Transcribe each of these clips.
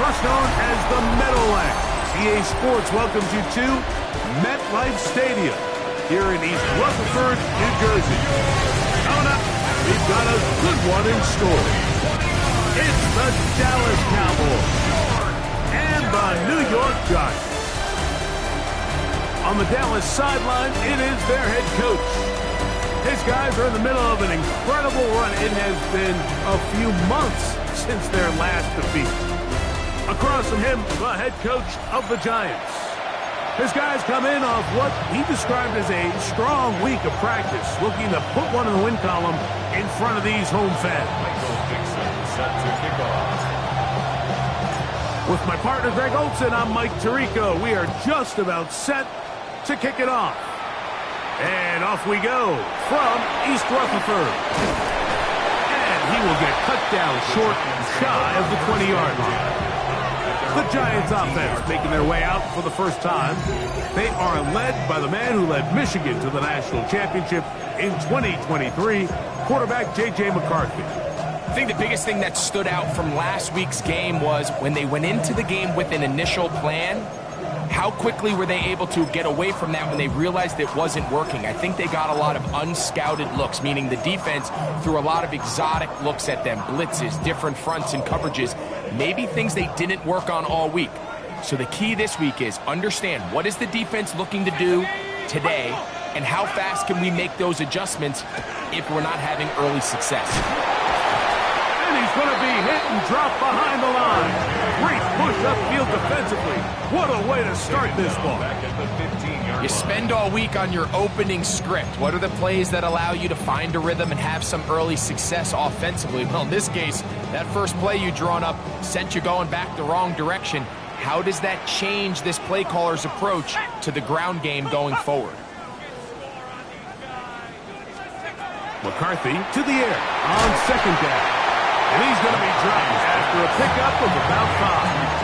first known as the Meadowlands. EA Sports welcomes you to MetLife Stadium here in East Rutherford, New Jersey. Coming up, we've got a good one in store. It's the Dallas Cowboys and the New York Giants. On the Dallas sideline, it is their head coach. His guys are in the middle of an incredible run. It has been a few months since their last defeat. Across from him, the head coach of the Giants. His guys come in off what he described as a strong week of practice, looking to put one in the win column in front of these home fans. With my partner Greg Olson, I'm Mike Tirico. We are just about set to kick it off. And off we go from East Rutherford. And he will get cut down short and shy of the 20-yard line. The Giants offense making their way out for the first time. They are led by the man who led Michigan to the national championship in 2023, quarterback J.J. McCarthy. I think the biggest thing that stood out from last week's game was when they went into the game with an initial plan, how quickly were they able to get away from that when they realized it wasn't working? I think they got a lot of unscouted looks, meaning the defense threw a lot of exotic looks at them, blitzes, different fronts and coverages, maybe things they didn't work on all week. So the key this week is understand what is the defense looking to do today and how fast can we make those adjustments if we're not having early success. And he's going to be hit and dropped behind the line. Great push upfield defensively. What a way to start this ball. You spend all week on your opening script. What are the plays that allow you to find a rhythm and have some early success offensively? Well, in this case, that first play you drawn up sent you going back the wrong direction. How does that change this play caller's approach to the ground game going forward? McCarthy to the air on second down. And he's going to be dropped after a pickup of about 5.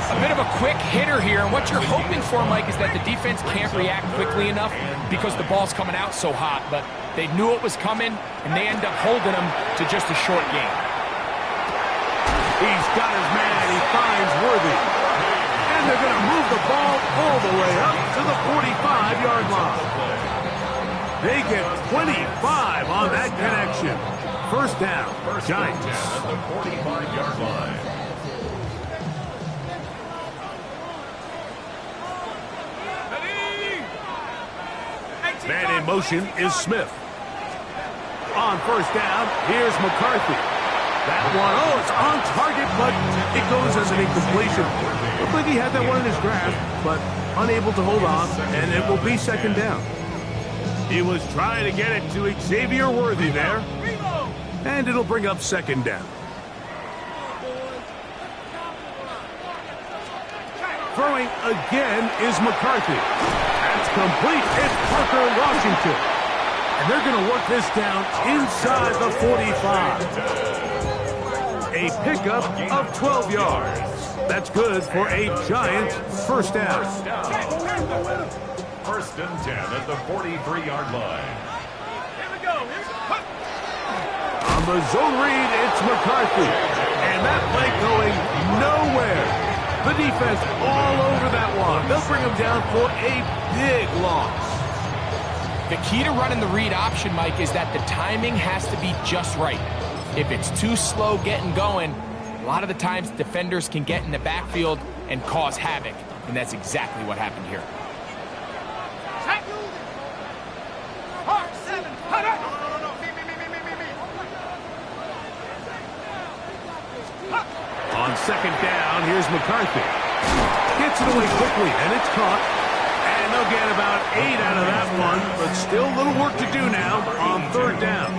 A bit of a quick hitter here, and what you're hoping for, Mike, is that the defense can't react quickly enough because the ball's coming out so hot, but they knew it was coming, and they end up holding them to just a short gain. He's got his man, he finds Worthy. And they're going to move the ball all the way up to the 45-yard line. They get 25 on that connection. First down, Giants. At the 45-yard line. Man in motion is Smith. On first down, here's McCarthy. That one, oh, it's on target, but it goes as an incompletion. Looked like he had that one in his grasp, but unable to hold on, and it will be second down. He was trying to get it to Xavier Worthy there. And it'll bring up second down. Throwing again is McCarthy. That's complete. It's Parker Washington. And they're going to work this down inside the 45. A pickup of 12 yards. That's good for a Giants first down. First and 10 at the 43-yard line. On the zone read, it's McCarthy. And that play going nowhere. The defense all over that one. They'll bring him down for a big loss. The key to running the read option, Mike, is that the timing has to be just right. If it's too slow getting going, a lot of the times defenders can get in the backfield and cause havoc. And that's exactly what happened here. On second down, here's McCarthy. Gets it away quickly, and it's caught. And they'll get about 8 out of that one, but still a little work to do now on third down.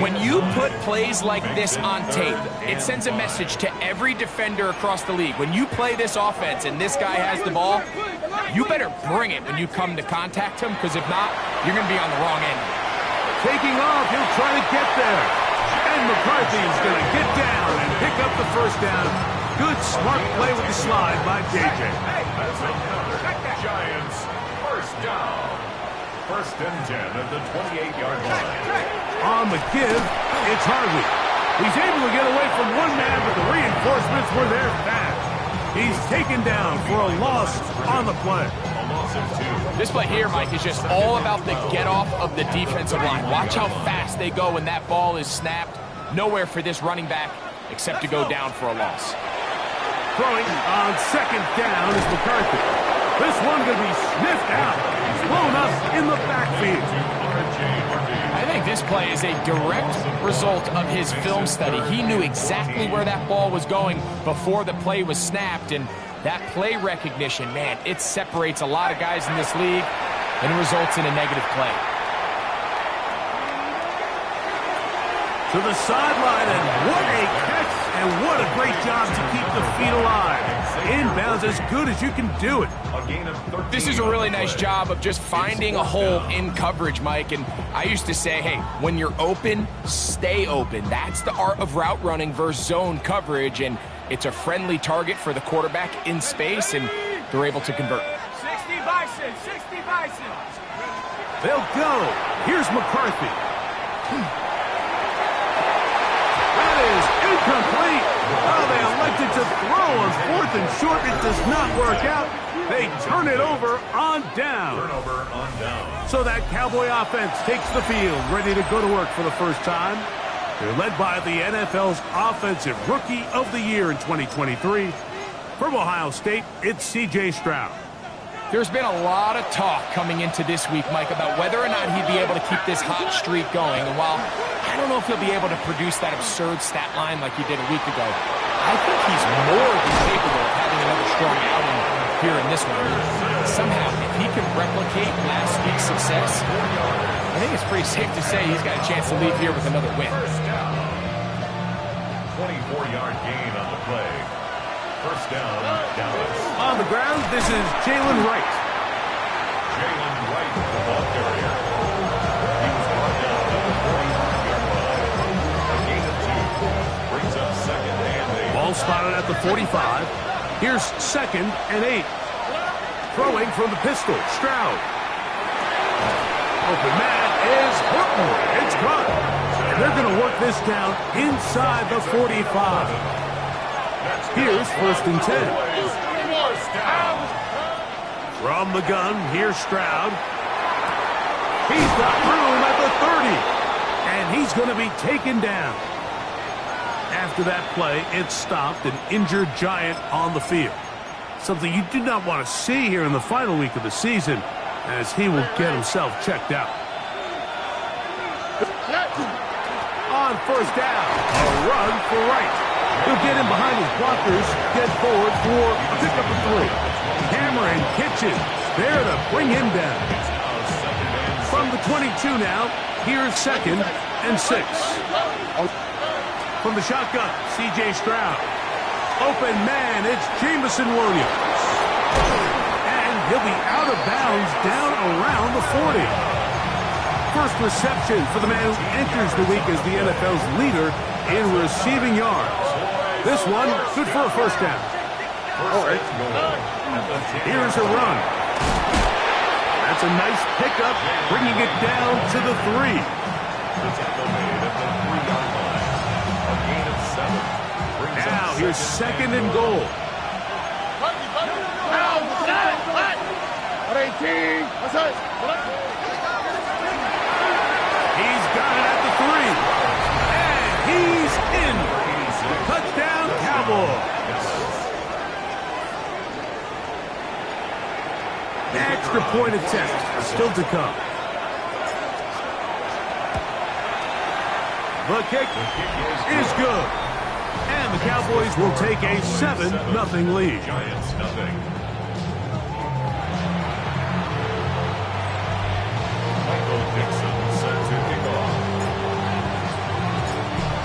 When you put plays like this on tape, it sends a message to every defender across the league. When you play this offense and this guy has the ball, you better bring it when you come to contact him, because if not, you're going to be on the wrong end. Taking off, he'll try to get there. And McCarthy's going to get down and pick up the first down. Good, smart play with the slide by J.J. That's another Giants first down. First and 10 at the 28-yard line. On the give, it's Harvey. He's able to get away from one man, but the reinforcements were there fast. He's taken down for a loss on the play. This play here, Mike, is just all about the get-off of the defensive line. Watch how fast they go when that ball is snapped. Nowhere for this running back except to go down for a loss. Throwing on second down is McCarthy. This one going to be sniffed out. He's blown up in the backfield. I think this play is a direct result of his film study. He knew exactly where that ball was going before the play was snapped, and that play recognition, man, it separates a lot of guys in this league and results in a negative play. To the sideline, and what a catch, and what a great job to keep the feet alive. Inbounds as good as you can do it. This is a really nice job of just finding a hole in coverage, Mike. And I used to say, hey, when you're open, stay open. That's the art of route running versus zone coverage, and it's a friendly target for the quarterback in space, and they're able to convert. 60 Bison, 60 Bison. They'll go. Here's McCarthy. That is incomplete. Oh, they elected to throw on 4th and short. It does not work out. They turn it over on down. Turnover on down. So that Cowboy offense takes the field, ready to go to work for the first time. They're led by the NFL's Offensive Rookie of the Year in 2023. From Ohio State, it's C.J. Stroud. There's been a lot of talk coming into this week, Mike, about whether or not he'd be able to keep this hot streak going. And while I don't know if he'll be able to produce that absurd stat line like he did a week ago, I think he's more than capable of having another strong outing here in this one. Somehow, if he can replicate last week's success, I think it's pretty safe to say he's got a chance to leave here with another win. 24-yard gain on the play. First down, Dallas. On the ground, this is Jalen Wright. Jalen Wright, the ball carrier. He was brought down at the 45-yard line. A gain of 2 brings up second and 8. Ball spotted at the 45. Here's second and 8. Throwing from the pistol, Stroud. Open man is Horton. It's caught. And they're going to work this down inside the 45. Here's 1st and 10. From the gun, here's Stroud. He's got room at the 30. And he's going to be taken down. After that play, it stopped an injured Giant on the field. Something you do not want to see here in the final week of the season, as he will get himself checked out. On first down, a run for Wright. He'll get in behind his blockers, get forward for a pickup of 3. Cameron Kitchen there to bring him down. From the 22 now, here's second and 6. From the shotgun, C.J. Stroud. Open man, it's Jamison Williams. And he'll be out of bounds down around the 40. First reception for the man who enters the week as the NFL's leader in receiving yards. This one, good for a first down. Here's a run. That's a nice pickup, bringing it down to the 3. The tackle made at the 3-yard line. A gain of 7 brings Now, up here's second and goal. He's got it at the 3. And he's in. Touchdown, Cowboys. Extra point attempt still to come. The kick is good. And the Cowboys will take a 7-0 lead. Giants nothing. Michael Dixon set to kick off.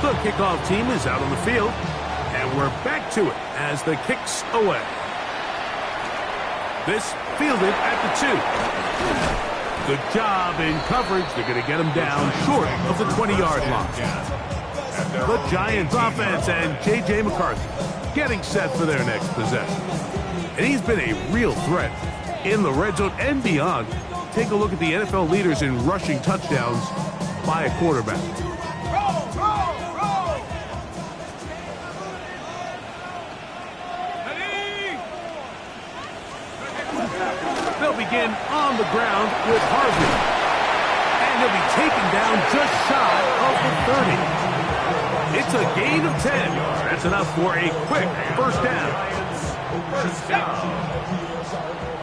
The kickoff team is out on the field, and we're back to it as the kick's away. This fielded at the 2. Good job in coverage. They're going to get him down short of the 20-yard line. The Giants offense and J.J. McCarthy getting set for their next possession. And he's been a real threat in the red zone and beyond. Take a look at the NFL leaders in rushing touchdowns by a quarterback. They'll begin on the ground with Harvey. And he'll be taken down just shy of the 30. It's a gain of 10. That's enough for a quick first down. First down.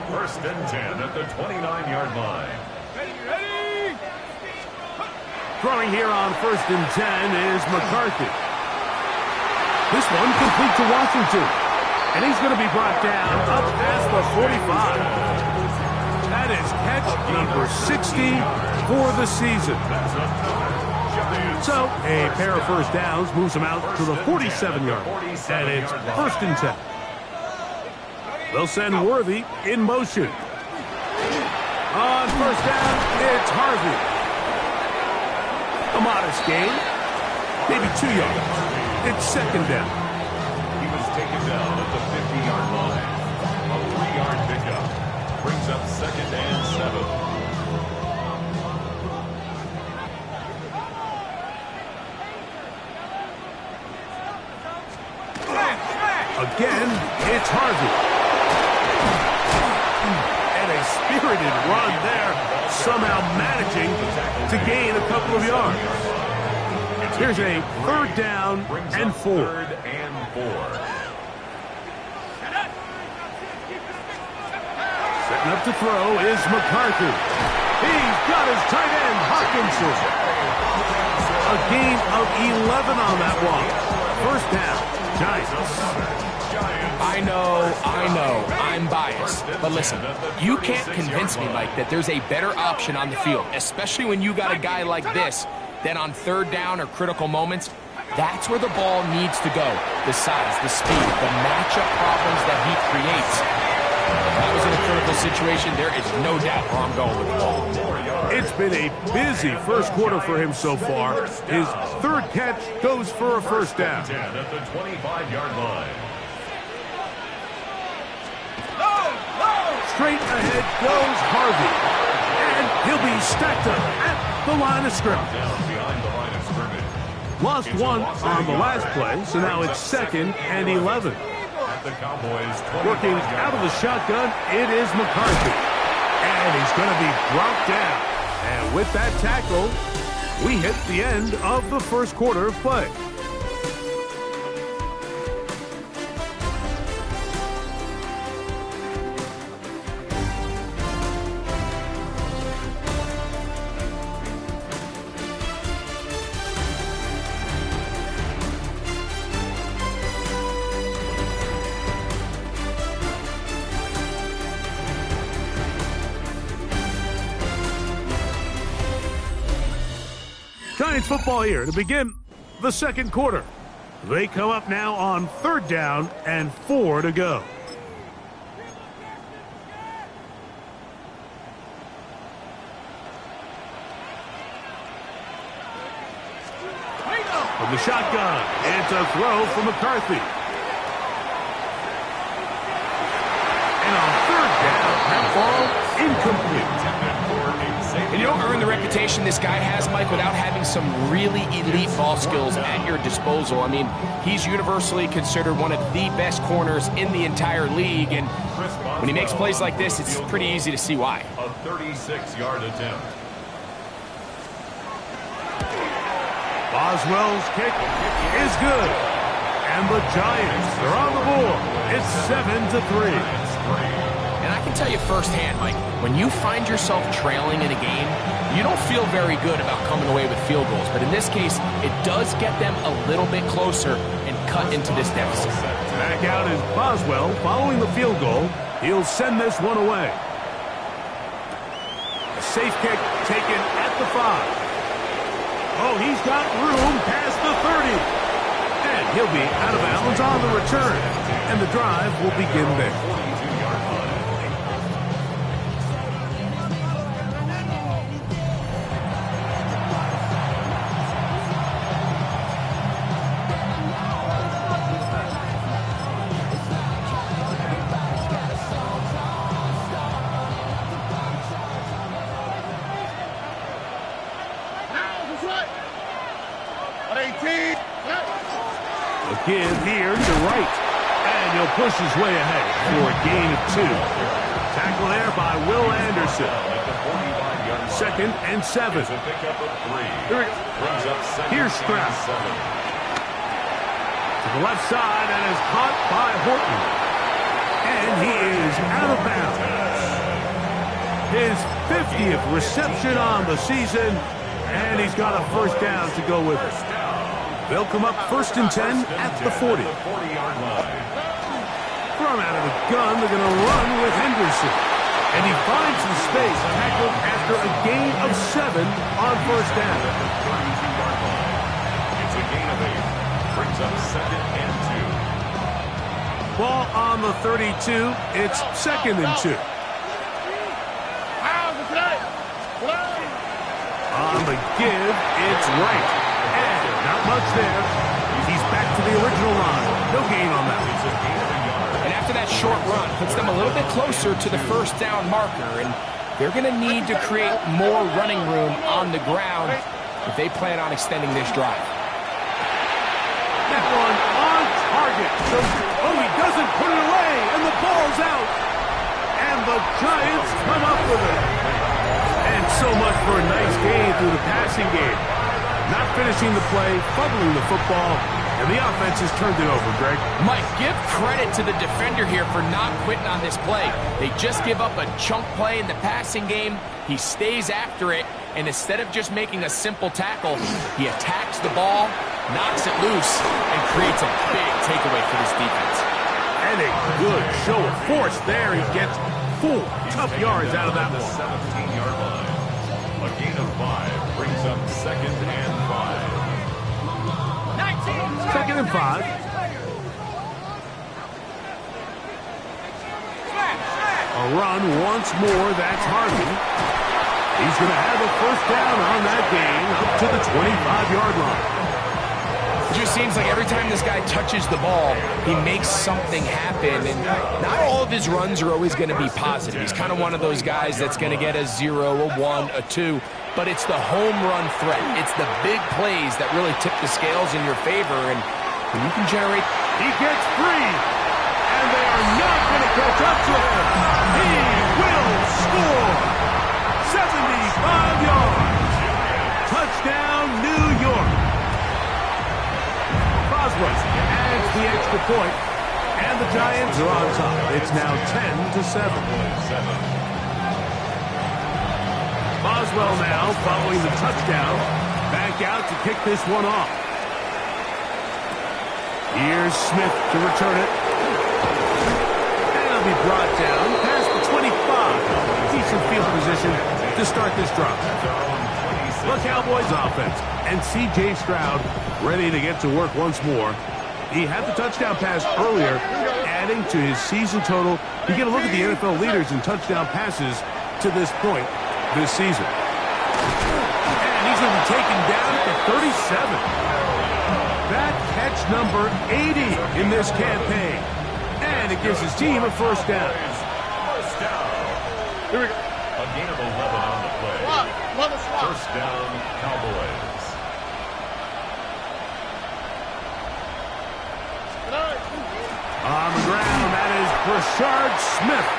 First and 10 at the 29-yard line. Ready? Throwing here on first and 10 is McCarthy. This one complete to Washington. And he's going to be brought down up past the 45. That is catch number 60 for the season. So a pair of first downs moves him out to the 47-yard. And it's first and 10. They'll send Worthy in motion. On first down, it's Harvey. A modest gain, maybe 2 yards. It's second down. He was taken down at the 50-yard line. A 3-yard pickup brings up second and 7. Again, it's Harvey. And a spirited run there, somehow managing to gain a couple of yards. Here's a third down and 4. Third and 4. Setting up to throw is McCarthy. He's got his tight end, Hawkinson. A gain of 11 on that one. First down, Giants. I know, I'm biased. But listen, you can't convince me, Mike, that there's a better option on the field, especially when you got a guy like this, than on third down or critical moments. That's where the ball needs to go. The size, the speed, the matchup problems that he creates. If I was in a critical situation, there is no doubt where I'm going with the ball. It's been a busy first quarter for him so far. His third catch goes for a first down. 10 at the 25-yard line. Straight ahead goes Harvey. And he'll be stacked up at the line of scrimmage. Down behind the line of scrimmage. Lost one on the last play, so now it's second and 11. At the Cowboys' 25-yard Working out of the shotgun, it is McCarthy. And he's going to be brought down. And with that tackle, we hit the end of the first quarter of play. Giants football here to begin the second quarter. They come up now on third down and 4 to go. From the shotgun, it's a throw for McCarthy. And on third down, that ball incomplete. And you don't earn the reputation this guy has, Mike, without having some really elite ball skills at your disposal. I mean, he's universally considered one of the best corners in the entire league, and when he makes plays like this, it's pretty easy to see why. A 36-yard attempt. Boswell's kick is good. And the Giants are on the board. It's 7-3. And I can tell you firsthand, Mike, when you find yourself trailing in a game, you don't feel very good about coming away with field goals. But in this case, it does get them a little bit closer and cut into this deficit. Back out is Boswell following the field goal. He'll send this one away. A safe kick taken at the 5. Oh, he's got room past the 30. And he'll be out of bounds on the return. And the drive will begin there. Give here to right. And he'll push his way ahead for a gain of 2. Tackle there by by Will Anderson. At the 45-yard line. 2nd and 7. It's a pickup of 3. Here we go. Brings up second Here's Stroud. and 7. To the left side and is caught by Horton. And he is out of bounds. His 50th reception on the season, and he's got a first down to go with it. They'll come up 1st and 10 at the 40. 40-yard line. From out of the gun, they're going to run with Henderson. And he finds the space, tackled after a gain of 7 on first down. It's a gain of 8. Brings up 2nd and 2. Ball on the 32. It's 2nd and 2. On the give, it's right. And not much there. He's back to the original line. No gain on that. And after that short run, puts them a little bit closer to the first down marker, and they're going to need to create more running room on the ground if they plan on extending this drive. That one on target. So, he doesn't put it away, and the ball's out. And the Giants come up with it. And so much for a nice gain through the passing game. Not finishing the play, fumbling the football, and the offense has turned it over, Greg. Mike, give credit to the defender here for not quitting on this play. They just give up a chunk play in the passing game. He stays after it, and instead of just making a simple tackle, he attacks the ball, knocks it loose, and creates a big takeaway for this defense. And a good show of force there. He gets 4 tough yards out of that one. 17-yard line. A gain of 5 brings up 2nd and 5. 2nd and 5. A run once more. That's Harvey. He's going to have a first down on that gain up to the 25-yard line. It just seems like every time this guy touches the ball, he makes something happen. And not all of his runs are always going to be positive. He's kind of one of those guys that's going to get a 0, a 1, a 2. But it's the home run threat. It's the big plays that really tip the scales in your favor. And when you can generate... He gets free. And they are not going to catch up to him. He will score. 75 yards. Touchdown, New York. Boswell adds the extra point, and the Giants are on top. It's now 10-7. Boswell now following the touchdown, back out to kick this one off. Here's Smith to return it. And it'll be brought down past the 25. Decent field position to start this drive. The Cowboys offense and C.J. Stroud ready to get to work once more. He had the touchdown pass earlier, adding to his season total. You get a look at the NFL leaders in touchdown passes to this point this season. And he's going to be taken down at the 37. That catch number 80 in this campaign. And it gives his team a first down. Here we go. A gain of 11 on the play. First down, Cowboys. On the ground, that is Brashard Smith.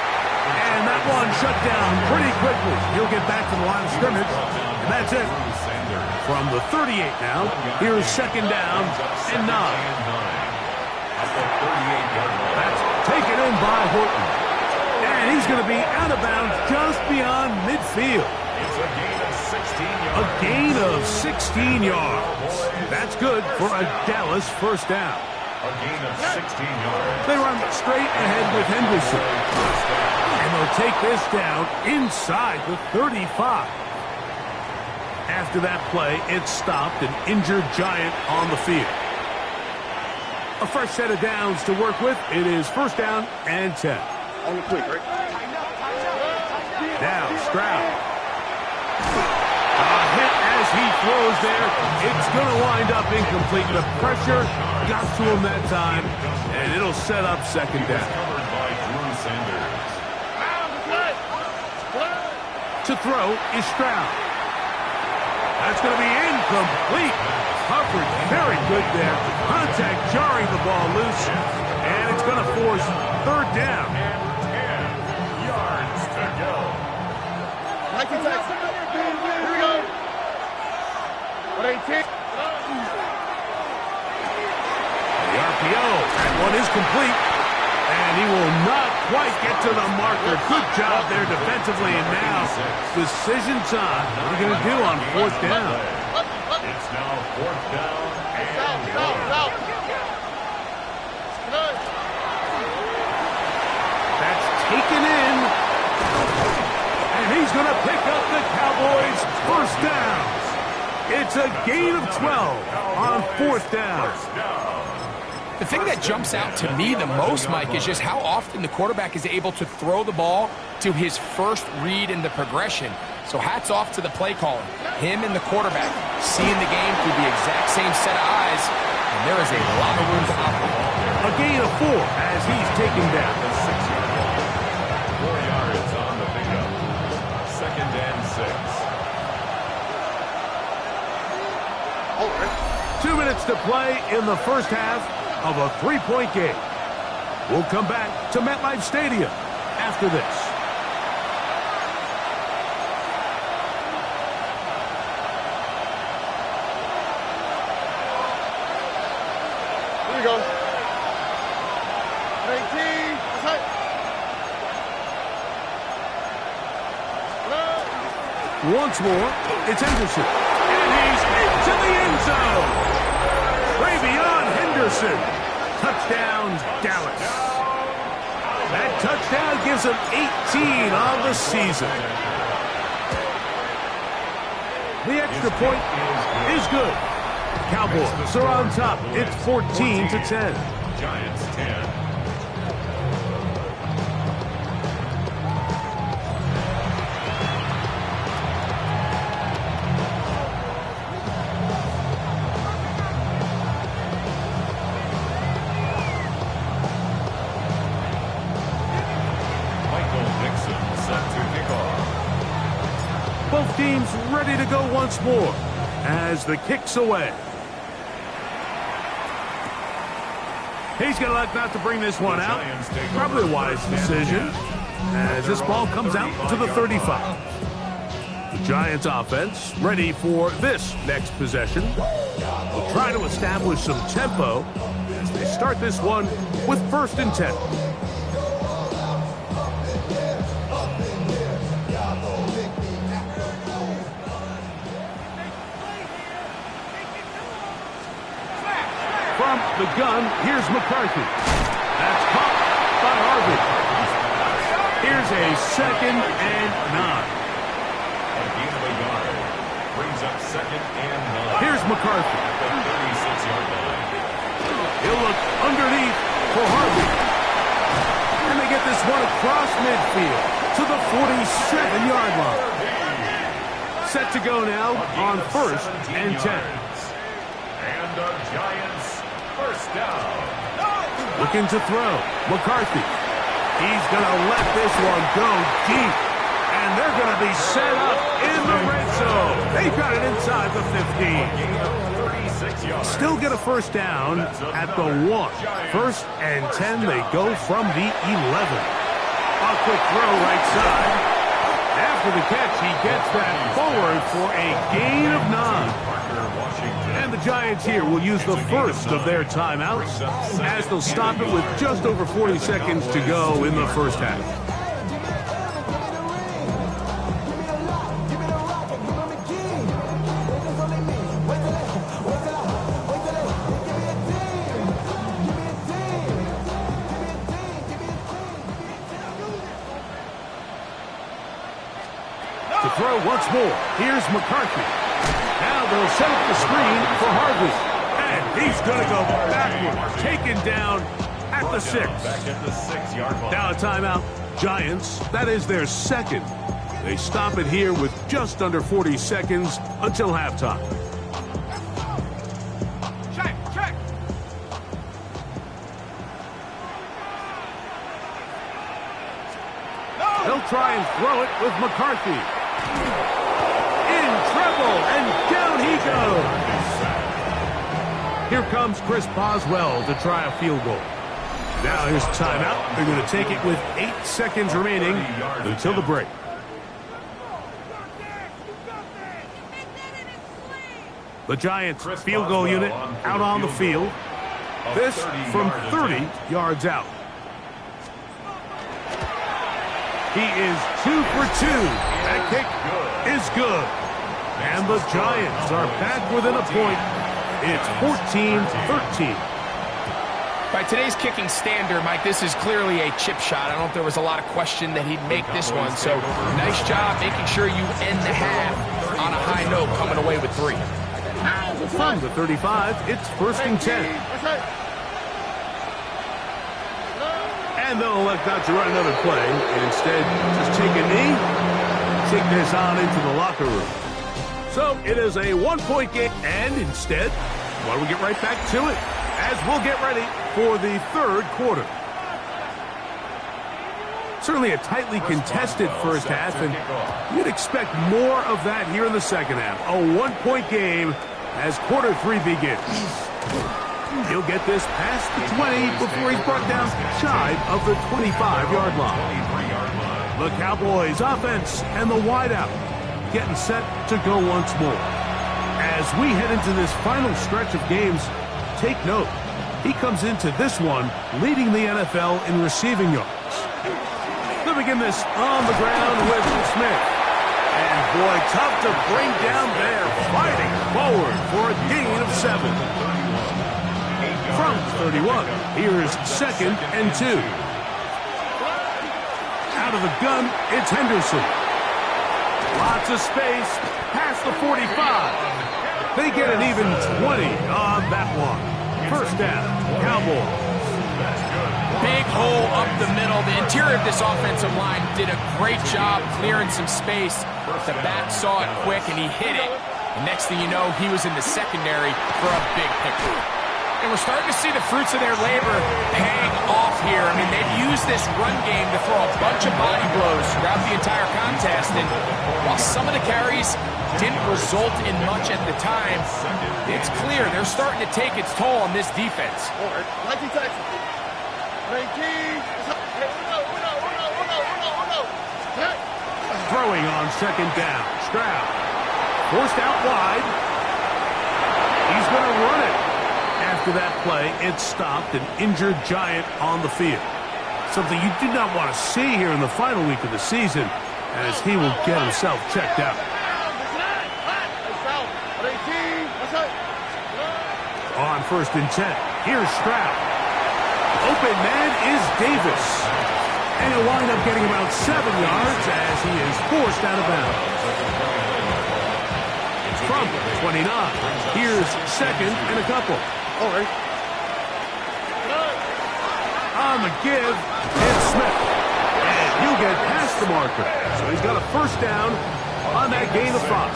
And that one shut down pretty quickly. He'll get back to the line of scrimmage. And that's it. From the 38 now, here's 2nd down and 9. That's taken in by Horton. And he's going to be out of bounds just beyond midfield. It's a gain of 16 yards. A gain of 16 yards. That's good for a Dallas first down. A gain of 16 yards. They run straight ahead with Henderson. And they'll take this down inside the 35. After that play, it stopped an injured Giant on the field. A fresh set of downs to work with. It is first down and 10. On the quick, right? Now Stroud. A hit as he throws there. It's going to wind up incomplete. The pressure got to him that time, and it'll set up 2nd down. Covered by Drew Sanders. To throw is Stroud. That's going to be incomplete. Coverage very good there. Contact jarring the ball loose, and it's going to force 3rd down. And 10 yards to go. to the marker. Good job there defensively. And now, decision time. What are you going to do on fourth down? It's now fourth down and one. That's taken in. And he's going to pick up the Cowboys' first down. It's a gain of 12 on fourth down. The thing that jumps out to me the most, Mike, is just how often the quarterback is able to throw the ball to his first read in the progression. So hats off to the play caller. Him and the quarterback seeing the game through the exact same set of eyes, and there is a lot of room to operate. A gain of 4 as he's taken down. The 6-yard line. 4 yards on the pickup. Second and 6. 2 minutes to play in the first half of a 3-point game. We'll come back to MetLife Stadium after this. Here we go. 19. Once more, it's Henderson. And he's into the end zone. Travion Henderson. Touchdown, Dallas. That touchdown gives him 18 on the season. The extra point is good. Cowboys are on top. It's 14-10. Giants 10. Both teams ready to go once more as the kick's away. He's going to elect not to bring this one out. Probably a wise decision as this ball comes out to the 35. The Giants offense ready for this next possession. Will try to establish some tempo as they start this one with 1st and 10. From the gun, here's McCarthy. That's caught by Harvey. Here's a 2nd and 9. A gain of a yard. Brings up 2nd and 9. Here's McCarthy. At the 36-yard line. He'll look underneath for Harvey. And they get this one across midfield to the 47-yard line. Set to go now on 1st and 10. And the Giants first down. Looking to throw. McCarthy. He's going to let this one go deep. And they're going to be set up in the red zone. They've got it inside the 15. Still get a first down at the 1. 1st and 10. They go from the 11. A quick throw right side. After the catch, he gets that forward for a gain of 9. And the Giants here will use the first of their timeouts as they'll stop it with just over 40 seconds to go in the first half. To throw once more, here's McCarthy. Now they'll set up the screen for Harvey. And he's going to go backward, taken down at the 6. Back at the 6-yard line. Now a timeout. Giants, that is their 2nd. They stop it here with just under 40 seconds until halftime. Check. They'll try and throw it with McCarthy. In trouble, and down he goes. Here comes Chris Boswell to try a field goal. Now here's timeout. They're going to take it with 8 seconds remaining until the break. The Giants field goal unit out on the field. This from 30 yards out. He is 2 for 2. That kick is good. And the Giants are back within a point. It's 14-13. By today's kicking standard, Mike, this is clearly a chip shot. I don't know if there was a lot of question that he'd make this one. So nice job making sure you end the half on a high note, coming away with 3. From the 35, it's 1st and 10. And they'll elect not to run another play. And instead, just take a knee, take this on into the locker room. So it is a 1-point game. And instead, why don't we get right back to it as we'll get ready for the 3rd quarter. Certainly a tightly contested first half, and you'd expect more of that here in the second half. A 1-point game as quarter 3 begins. He'll get this past the 20 before he's brought down shy of the 25-yard line. The Cowboys offense and the wideout getting set to go once more. As we head into this final stretch of games, take note, he comes into this one leading the NFL in receiving yards. They'll begin this on the ground with Smith. And boy, tough to bring down there, fighting forward for a gain of 7. From 31, here's 2nd and 2. Out of the gun, it's Henderson. Lots of space, past the 45. They get an even 20 on that one. 1st down, Cowboys. Big hole up the middle. The interior of this offensive line did a great job clearing some space. The back saw it quick, and he hit it. And next thing you know, he was in the secondary for a big pickup. And we're starting to see the fruits of their labor paying off here. I mean, they've used this run game to throw a bunch of body blows throughout the entire contest. And while some of the carries didn't result in much at the time, it's clear they're starting to take its toll on this defense. Throwing on 2nd down. Stroud forced out wide. He's going to run it. After that play, it stopped an injured Giant on the field. Something you do not want to see here in the final week of the season, as he will get himself checked out. On 1st and 10, here's Stroud. Open man is Davis. And he'll wind up getting about 7 yards as he is forced out of bounds. From 29, here's 2nd and a couple. All right. On the give, it's Smith. And he'll get past the marker. So he's got a 1st down on that gain of 5.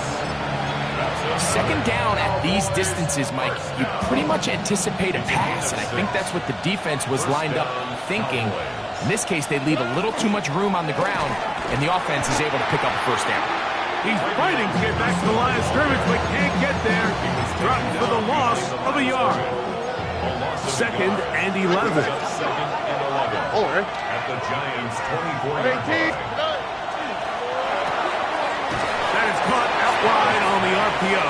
2nd down at these distances, Mike, you pretty much anticipate a pass, and I think that's what the defense was lined up thinking. In this case, they leave a little too much room on the ground, and the offense is able to pick up a 1st down. He's fighting to get back to the line of scrimmage, but can't get there. Dropped for the loss of a yard. 2nd and 11. All right. At the Giants' 24-yard line. That is caught out wide on the RPO.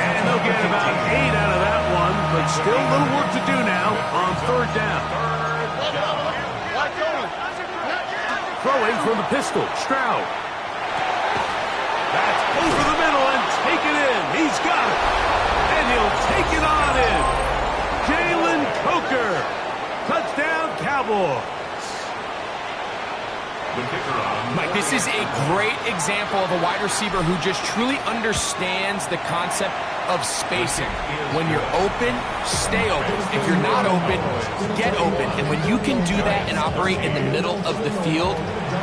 And they'll get about 8 out of that one, but still a little work to do now on 3rd down. Throwing from the pistol, Stroud. That's over the middle and taken in. He's got it. And he'll take it on in. Jalen Coker. Touchdown, Cowboys. Mike, this is a great example of a wide receiver who just truly understands the concept of spacing. When you're open, stay open. If you're not open, get open. And when you can do that and operate in the middle of the field,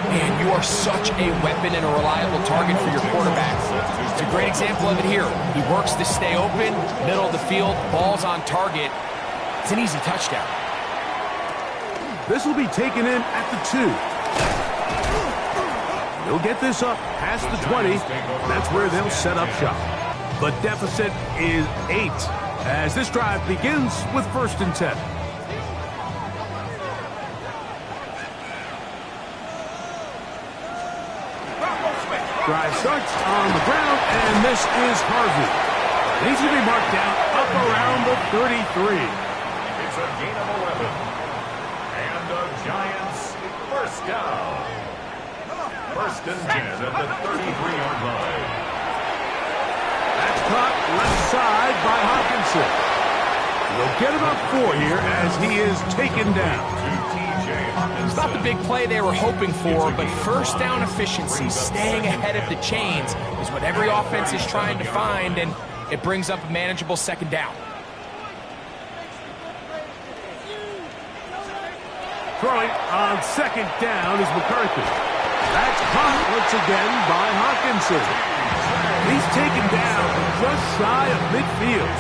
man, you are such a weapon and a reliable target for your quarterback. It's a great example of it here. He works to stay open, middle of the field, ball's on target. It's an easy touchdown. This will be taken in at the 2. They'll get this up past the 20. That's where they'll set up shop. The deficit is 8 as this drive begins with 1st and 10. Drive starts on the ground, and this is Harvey. He's going to be marked down up around the 33. It's a gain of 11. And the Giants' 1st down. First and 10 at the 33-yard line. That's caught left side by Hawkinson. We'll get about 4 here as he is taken down. It's not the big play they were hoping for, but first down efficiency, staying ahead of the chains, is what every offense is trying to find, and it brings up a manageable second down. Throwing on second down is McCarthy. That's caught once again by Hawkinson. He's taken down just shy of midfield.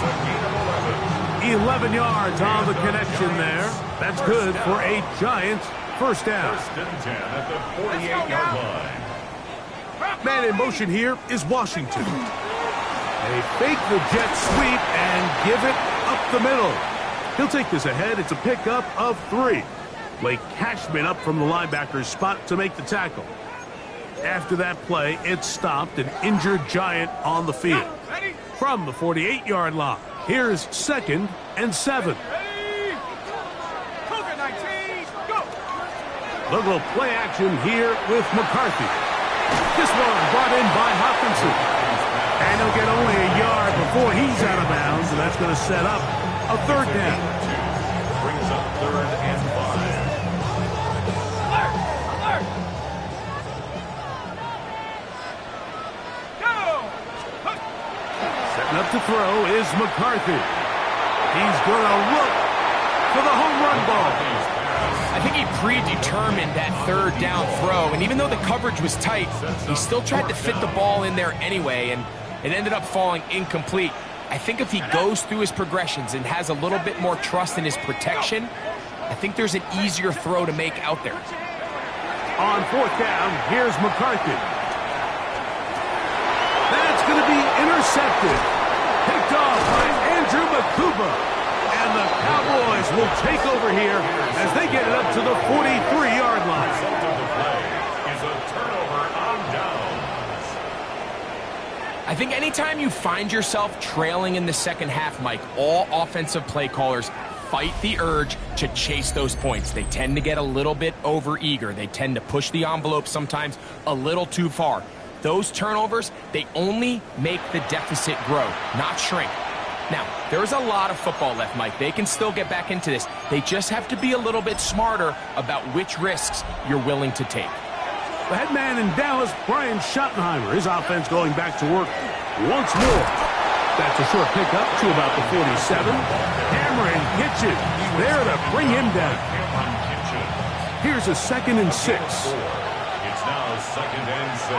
11 yards on the connection there. That's good for a Giants first down. First and 10 at the 48-yard line. Man in motion here is Washington. They fake the jet sweep and give it up the middle. He'll take this ahead. It's a pickup of 3. Blake Cashman up from the linebacker's spot to make the tackle. After that play, it stopped an injured Giant on the field. From the 48-yard line, here's 2nd and 7. Look at little play action here with McCarthy. This one brought in by Hawkinson. And he'll get only a yard before he's out of bounds, and that's going to set up a third down. Brings up 3rd and 5. Setting up to throw is McCarthy. He's going to look for the home run ball. I think he predetermined that third down throw, and even though the coverage was tight, he still tried to fit the ball in there anyway, and it ended up falling incomplete. I think if he goes through his progressions and has a little bit more trust in his protection, I think there's an easier throw to make out there. On 4th down, here's McCarthy. That's going to be intercepted. Picked off by Andrew Makuba. And the Cowboys will take over here as they get it up to the 43-yard line. The result of the play is a turnover on downs. I think anytime you find yourself trailing in the second half, Mike, all offensive play callers fight the urge to chase those points. They tend to get a little bit over-eager. They tend to push the envelope sometimes a little too far. Those turnovers, they only make the deficit grow, not shrink. Now, there's a lot of football left, Mike. They can still get back into this. They just have to be a little bit smarter about which risks you're willing to take. The head man in Dallas, Brian Schottenheimer, his offense going back to work once more. That's a short pickup to about the 47. Cameron Kitchen there to bring him down. Here's a 2nd and 6. It's now 2nd and 6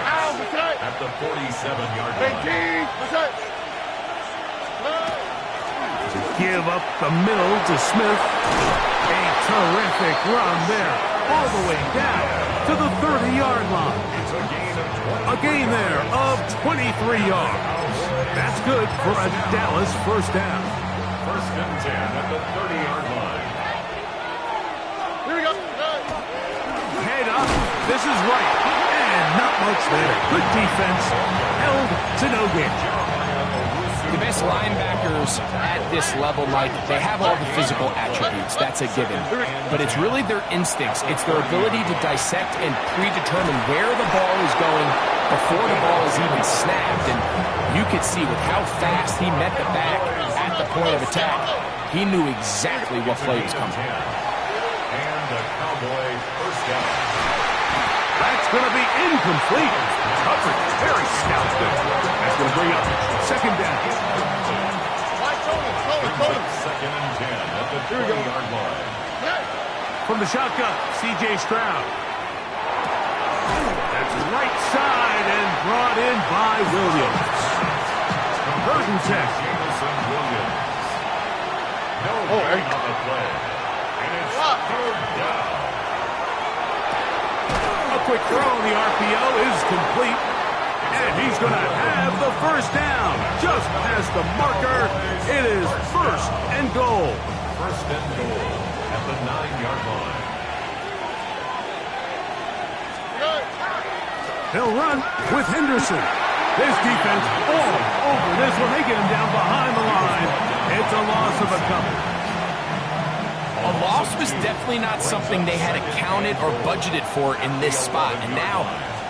at the 47-yard line. To give up the middle to Smith. A terrific run there, all the way down to the 30-yard line. It's a gain there of 23 yards. That's good for a Dallas first down. First and 10 at the 30-yard line. Here we go. Head up. This is right. And not much there. Good defense. Held to no gain. The best linebackers at this level, Mike, they have all the physical attributes. That's a given. But it's really their instincts. It's their ability to dissect and predetermine where the ball is going before the ball is even snapped. And you could see with how fast he met the back at the point of attack, he knew exactly what play was coming. And the Cowboy first down. That's going to be incomplete. Coverage very stout there. That's going to bring up 2nd down. Second and 10 at the 30-yard line. From the shotgun, C.J. Stroud. That's right side and brought in by Williams. Conversion check. Jameson Williams. No gain on the play. And it's 3rd down. A quick throw on the RPO is complete. And he's going to have the first down. Just past the marker. It is 1st and goal. First and goal at the 9-yard line. They'll run with Henderson. This defense all over this when they get him down behind the line. It's a loss of a couple. A loss was definitely not something they had accounted or budgeted for in this spot. And now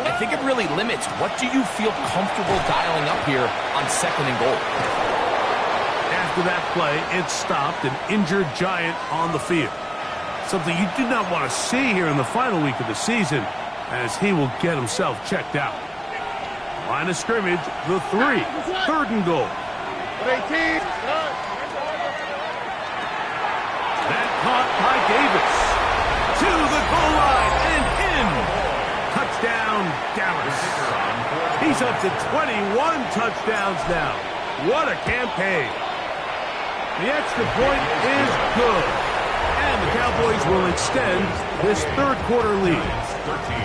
I think it really limits what do you feel comfortable dialing up here on 2nd and goal. After that play, it stopped an injured Giant on the field. Something you do not want to see here in the final week of the season, as he will get himself checked out. Line of scrimmage, the 3, 3rd and goal. 18. That caught by Davis. To the goal line and in. Touchdown, Dallas. He's up to 21 touchdowns now. What a campaign. The extra point is good. And the Cowboys will extend this 3rd quarter lead. 13.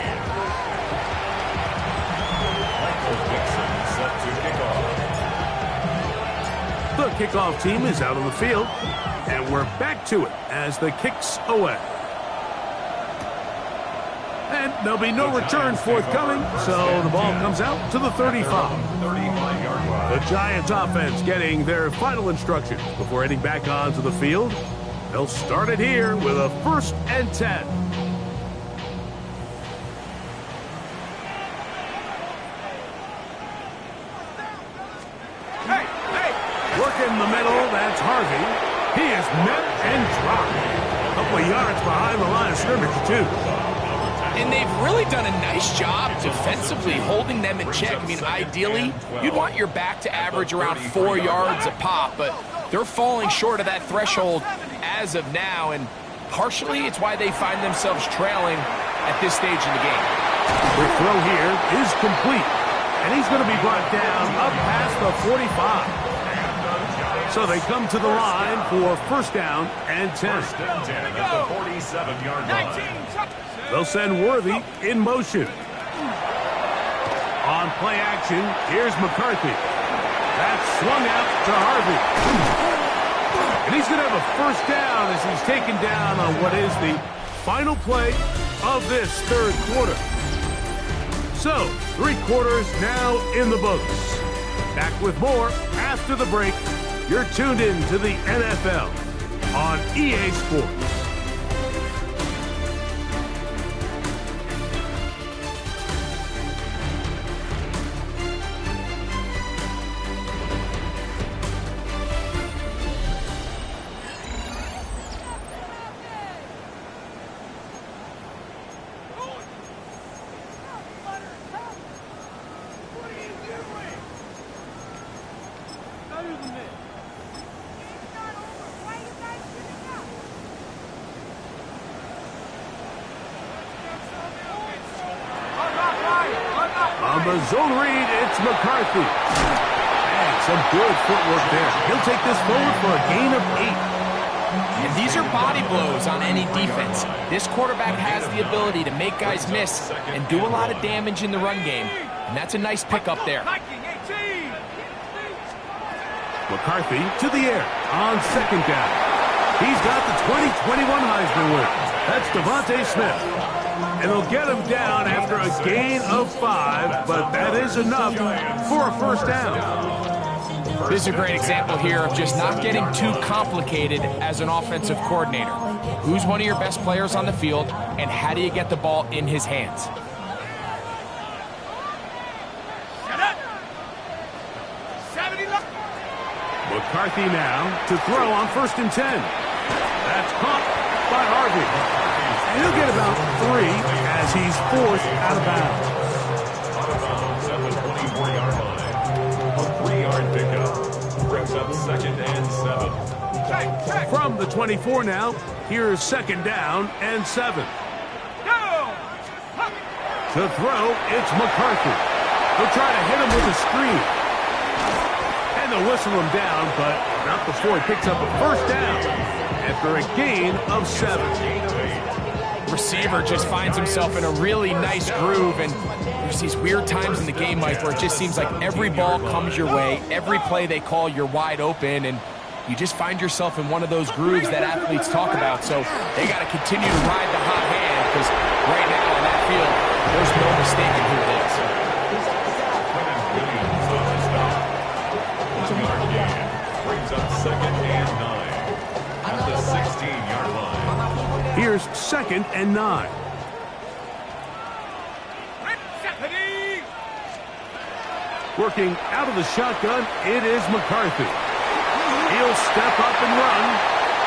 Michael Dixon set to kick off. The kickoff team is out on the field, and we're back to it as the kick's away. And there'll be no return forthcoming, so the ball comes out to the 35. 35-yard line. The Giants offense getting their final instructions before heading back onto the field. They'll start it here with a 1st and 10. Working the middle, that's Harvey. He is met and dropped. A couple of yards behind the line of scrimmage, too. And they've really done a nice job defensively holding them in check. I mean, ideally, you'd want your back to average around 4 yards a pop, but they're falling short of that threshold as of now, and partially it's why they find themselves trailing at this stage in the game. The throw here is complete, and he's going to be brought down up past the 45. So they come to the line for 1st down and 10. 1st and 10 at the 47-yard line. They'll send Worthy in motion. On play action, here's McCarthy. That's swung out to Harvey. And he's going to have a 1st down as he's taken down on what is the final play of this 3rd quarter. So, 3 quarters now in the books. Back with more after the break. You're tuned in to the NFL on EA Sports. On the zone read, it's McCarthy. And some good footwork there. He'll take this forward for a gain of 8. And these are body blows on any defense. This quarterback has the ability to make guys miss and do a lot of damage in the run game. And that's a nice pickup there. McCarthy to the air on 2nd down. He's got the 2021 Heisman winner. That's Devontae Smith. And they'll get him down after a gain of 5, but that is enough for a 1st down. This is a great example here of just not getting too complicated as an offensive coordinator. Who's one of your best players on the field, and how do you get the ball in his hands? McCarthy now to throw on 1st and 10. That's caught by Harvey. And he'll get about 3 as he's forced out of bounds. Out of bounds at the 24-yard line. A 3-yard pickup brings up 2nd and 7. From the 24 now, here's 2nd down and 7. To throw, it's McCarthy. They'll try to hit him with a screen. And they'll whistle him down, but not before he picks up a 1st down after a gain of 7. Receiver just finds himself in a really nice groove, and there's these weird times in the game, Mike, where it just seems like every ball comes your way, every play they call, you're wide open, and you just find yourself in one of those grooves that athletes talk about. So they got to continue to ride the hot hand, because right now on that field, there's no mistaking who it is. Brings up 2nd and 9 at the 16-yard line. Here's 2nd and 9. Working out of the shotgun, it is McCarthy. He'll step up and run.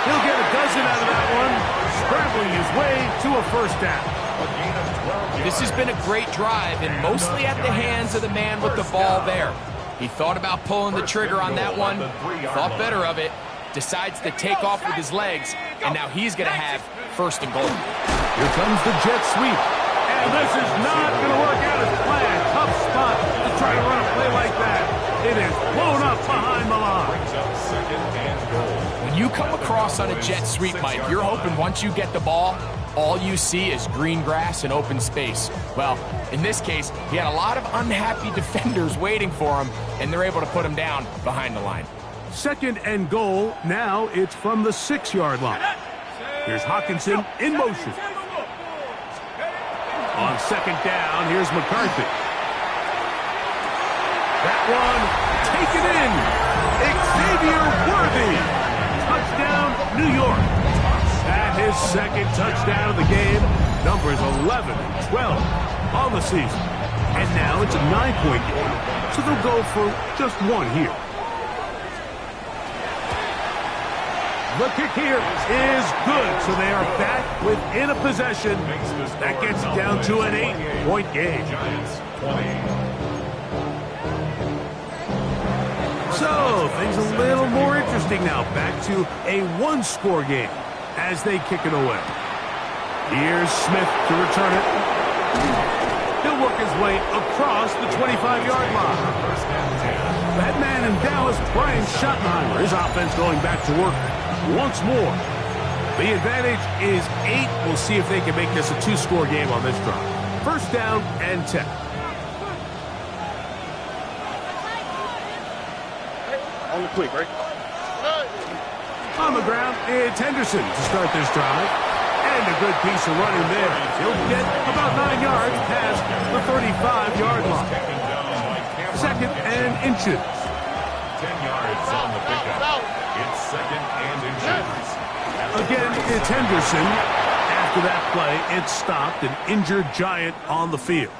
He'll get a dozen out of that one, scrambling his way to a first down. This has been a great drive, and mostly at the hands of the man with the ball there. He thought about pulling the trigger on that one, thought better of it, decides to take off with his legs, and now he's going to have first and goal. Here comes the jet sweep. And this is not going to work out as planned. Tough spot to try to run a play like that. It is blown up behind the line. When you come across on a jet sweep, Mike, you're hoping once you get the ball, all you see is green grass and open space. Well, in this case, he had a lot of unhappy defenders waiting for him, and they're able to put him down behind the line. Second and goal. Now it's from the 6-yard line. Here's Hawkinson in motion. On second down, here's McCarthy. That one taken in. Xavier Worthy. Touchdown, New York. And his second touchdown of the game. Numbers 11 and 12 on the season. And now it's a 9-point game, so they'll go for just one here. The kick here is good, so they are back within a possession. That gets it down to an 8-point game. So, things a little more interesting now. Back to a one-score game as they kick it away. Here's Smith to return it. He'll work his way across the 25-yard line. That man in Dallas, Brian Schottenheimer, his offense going back to work once more. The advantage is 8. We'll see if they can make this a 2-score game on this drive. First down and 10. On the quick, right? On the ground, it's Henderson to start this drive. And a good piece of running there. He'll get about 9 yards past the 35-yard line. Second and inches. 10 yards on the pickup. It's second and inches. Again, it's Henderson. After that play, it stopped an injured Giant on the field.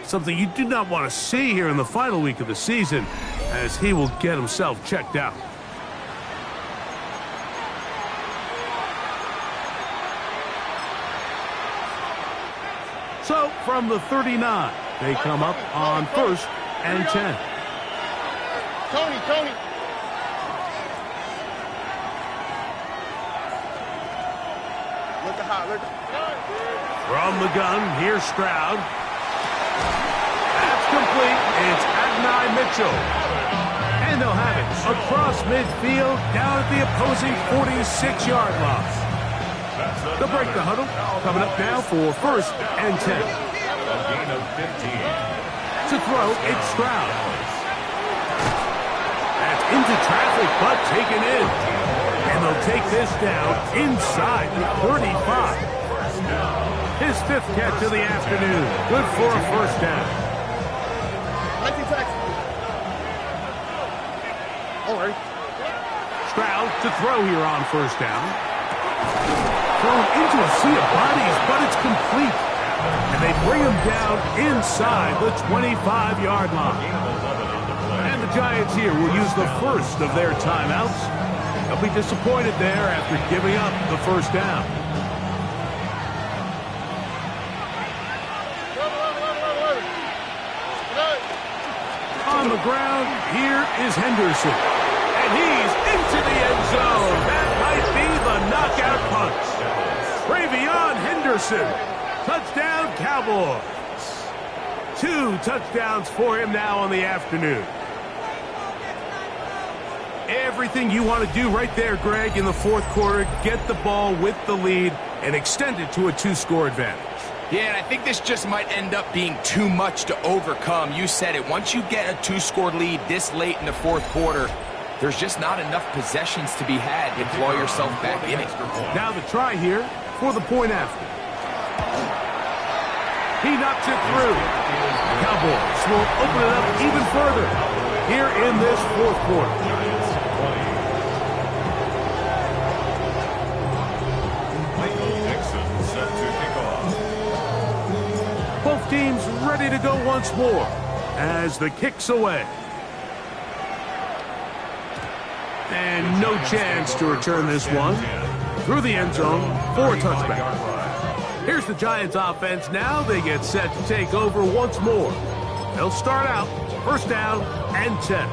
Something you do not want to see here in the final week of the season, as he will get himself checked out. So, from the 39, they come up on first and 10. Tony. Look at hot, look at From the gun, here's Stroud. That's complete. It's Adonai Mitchell. And they'll have it across midfield down at the opposing 46-yard line. They'll break the huddle. Coming up now for first and 10. A gain of 15. To throw, it's Stroud. That's into traffic, but taken in. And they'll take this down inside the 35. His 5th catch of the afternoon. Good for a first down. Stroud to throw here on first down. Thrown into a sea of bodies, but it's complete. And they bring him down inside the 25-yard line. And the Giants here will use the first of their timeouts. They'll be disappointed there after giving up the first down. On the ground, here is Henderson. And he's into the end zone. That might be the knockout punch. Travion Henderson. Touchdown, Cowboys. 2 touchdowns for him now on the afternoon. Everything you want to do right there, Greg, in the fourth quarter. Get the ball with the lead and extend it to a 2-score advantage. Yeah, and I think this just might end up being too much to overcome. You said it. Once you get a 2-score lead this late in the fourth quarter, there's just not enough possessions to be had to claw yourself back in it. Now the try here for the point after. He knocks it through. Cowboys will open it up even further here in this fourth quarter. Set to kick off. Both teams ready to go once more. as the kick's away. And no chance to return this one. Through the end zone for a touchback. Here's the Giants offense now. They get set to take over once more. They'll start out first down and 10.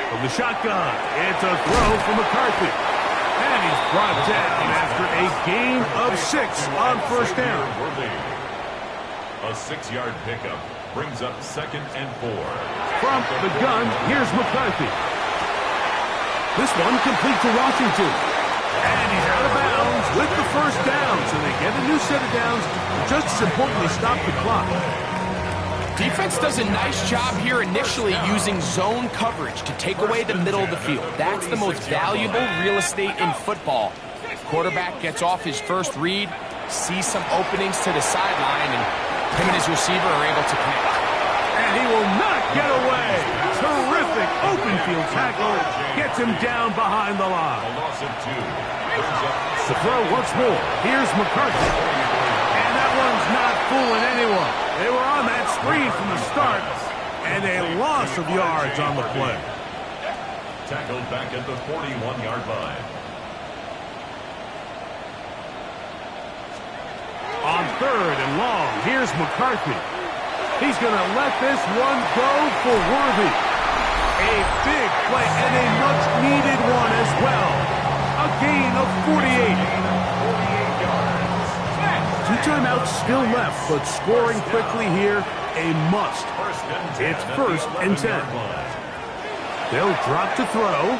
From the shotgun, it's a throw from McCarthy. And he's brought down after a gain of 6 on first down. A 6-yard pickup brings up 2nd and 4. From the gun, here's McCarthy. This one complete to Washington. And he's out of bounds with the first down. So they get a new set of downs. Just as important, they stop the clock. Defense does a nice job here initially using zone coverage to take away the middle of the field. That's the most valuable real estate in football. Quarterback gets off his first read, sees some openings to the sideline, and him and his receiver are able to connect. And he will not get away. Terrific open field tackle. Gets him down behind the A line. loss of 2. Brings up The throw once more. Here's McCarthy. And that one's not fooling anyone. They were on that screen from the start. And a loss of yards on the play. tackled back at the 41-yard line. On 3rd and long, here's McCarthy. He's going to let this one go for Worthy. A big play and a much-needed one as well. A gain of 48. 2 timeouts still left, but scoring quickly here, a must. It's 1st and 10. They'll drop to throw.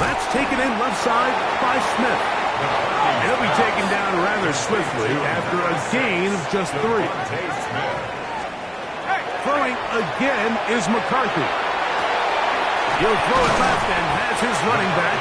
That's taken in left side by Smith. He'll be taken down rather swiftly after a gain of just 3. Throwing again is McCarthy. He'll throw it left and has his running back.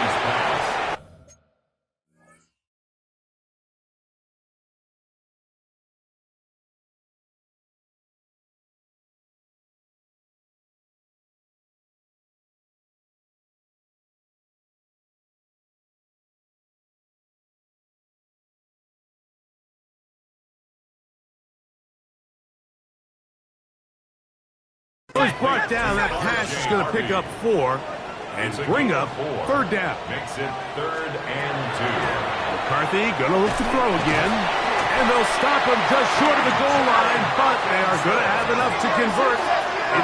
He's brought down. That pass is going to pick up 4 and bring up 3rd down. Makes it 3rd and 2. McCarthy going to look to throw again. And they'll stop him just short of the goal line, but they are going to have enough to convert.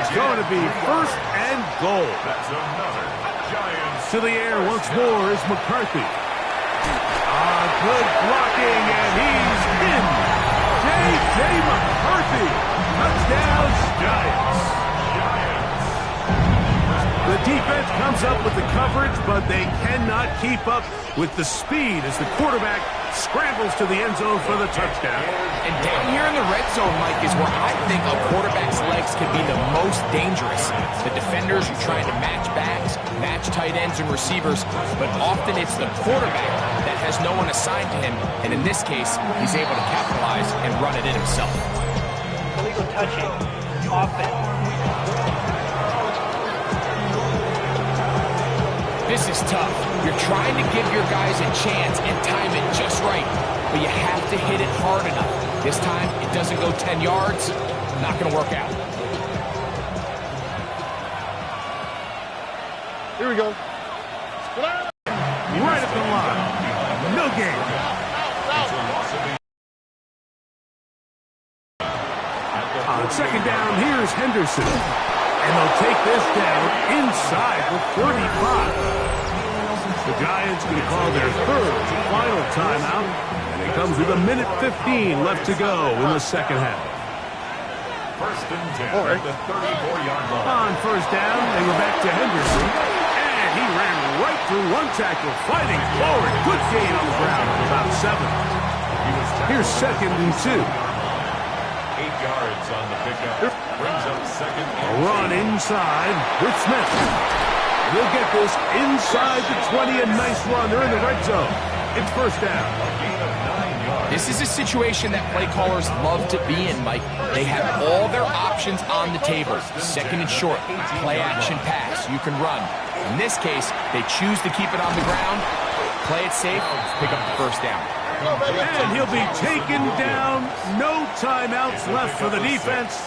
It's going to be 1st and goal. That's another Giants. To the air once more is McCarthy. Good blocking, and he's in. J.J. McCarthy. Touchdown, Giants. The defense comes up with the coverage, but they cannot keep up with the speed as the quarterback scrambles to the end zone for the touchdown. And down here in the red zone, Mike, is where I think a quarterback's legs can be the most dangerous. The defenders are trying to match backs, match tight ends and receivers, but often it's the quarterback that has no one assigned to him, and in this case, he's able to capitalize and run it in himself. Illegal touching, offense. This is tough. You're trying to give your guys a chance and time it just right, but you have to hit it hard enough. This time, it doesn't go 10 yards. Not going to work out. Here we go. Right at the line. No gain. On 2nd down, here's Henderson. And they'll take this down inside the 35. The Giants going to call their 3rd and final timeout. And it comes with 1:15 left to go in the 2nd half. 1st and 10 at the 34-yard line. On 1st down, they go back to Henderson. And he ran right through one tackle, fighting forward. Good gain on the ground at about 7. Here's 2nd and 2. 8 yards on the pickup. Brings up 2nd A and run inside with Smith. He'll get this inside the 20, a nice run. They're in the red zone. It's 1st down. gain of 9 yards. This is a situation that play callers love to be in, Mike. They have all their options on the table. 2nd and short, play action pass, you can run. In this case, they choose to keep it on the ground. Play it safe, pick up the first down. And he'll be taken down. No timeouts left for the defense.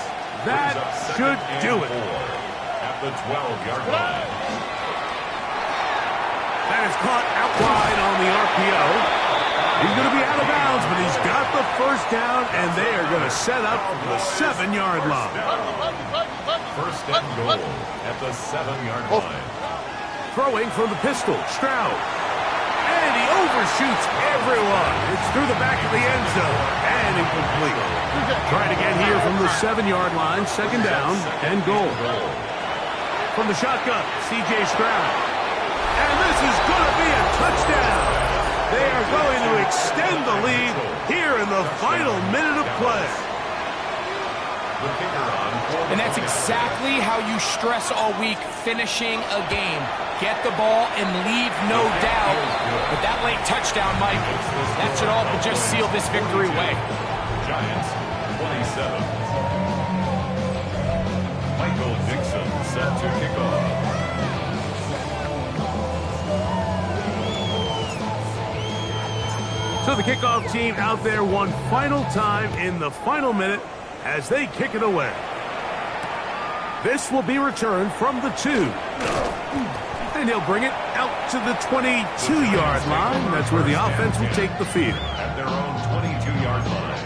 That should do it. At the 12-yard line. That is caught out wide on the RPO. He's going to be out of bounds, but he's got the first down, and they are going to set up the 7-yard line. First and goal at the 7-yard line. Throwing from the pistol, Stroud. And he overshoots everyone. It's through the back of the end zone and incomplete. Trying again here from the 7-yard line, second down and goal. From the shotgun, C.J. Stroud. And this is going to be a touchdown. They are going to extend the lead here in the final minute of play. And that's exactly how you stress all week, finishing a game. Get the ball and leave no doubt. But that late touchdown, Mike, that should all but just seal this victory away. Giants, 27. Michael Dixon set to kick off. So the kickoff team out there one final time in the final minute as they kick it away. This will be returned from the 2. And he'll bring it out to the 22-yard line. That's where the offense will take the field. At their own 22-yard line.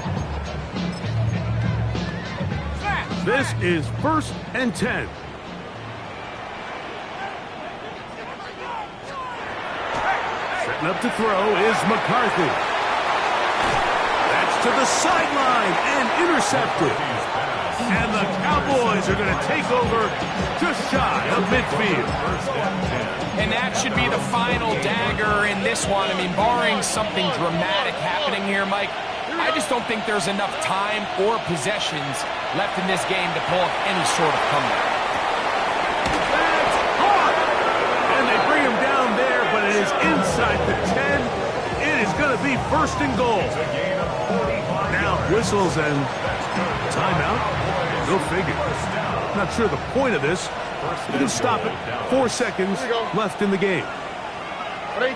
This is 1st and 10. Setting up to throw is McCarthy. To the sideline and intercepted. And the Cowboys are going to take over just shy of midfield. And that should be the final dagger in this one. I mean, barring something dramatic happening here, Mike, I just don't think there's enough time or possessions left in this game to pull off any sort of comeback. That's caught! And they bring him down there, but it is inside the 10. It is going to be 1st and goal. Now whistles and timeout. Go figure. Not sure the point of this. You can stop it. 4 seconds left in the game. 18. The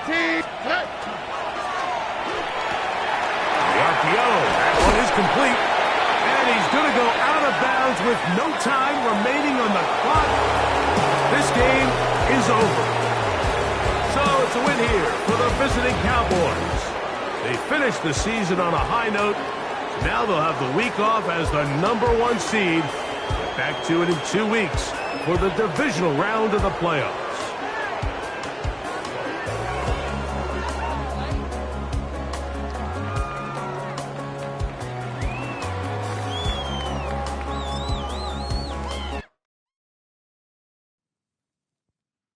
RPO. That one is complete. And he's going to go out of bounds with no time remaining on the clock. This game is over. So it's a win here for the visiting Cowboys. They finished the season on a high note. Now they'll have the week off as the #1 seed. Back to it in 2 weeks for the divisional round of the playoffs.